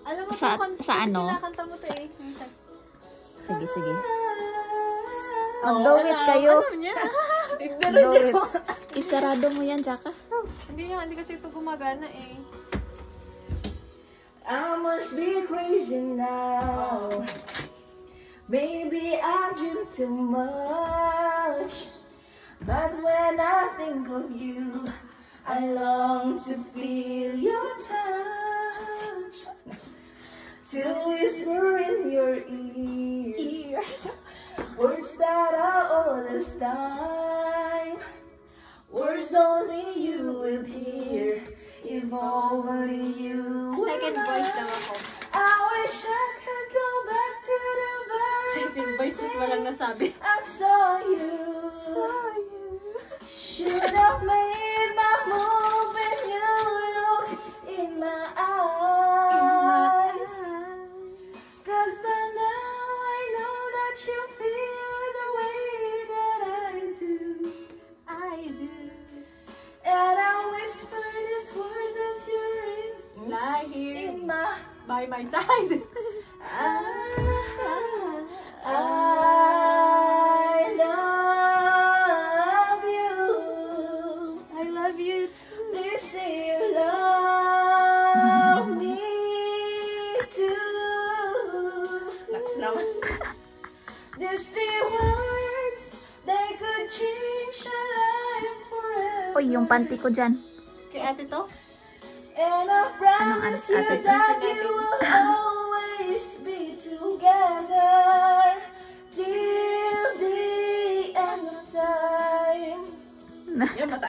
Alam mo, sa ano? kinakanta mo to eh. Sige, sige. Mag-do it kayo. Alam niya. Do it. Isarado mo yan, Jaka. Hindi kasi ito gumagana eh. I must be crazy now. Maybe I dream too much. But when I think of you, I long to feel your touch. To whisper in your ears words that are all this time. Words only you will hear. If only you would. Second voice daw ako. I wish I could go back to the very Second voice, mas walang nasabi. I saw you. Should have made my move when you look in my eyes. Cause by now I know that you feel the way that I do. I do. And I whisper these words as you're Lie here in my by my side. I love you. I love you too. Please say you love me too. Next naman. These 3 words, they could change a life forever. Uy, yung panty ko dyan. Kay ate to? And I promise you ate? that we will always be together till the end of time.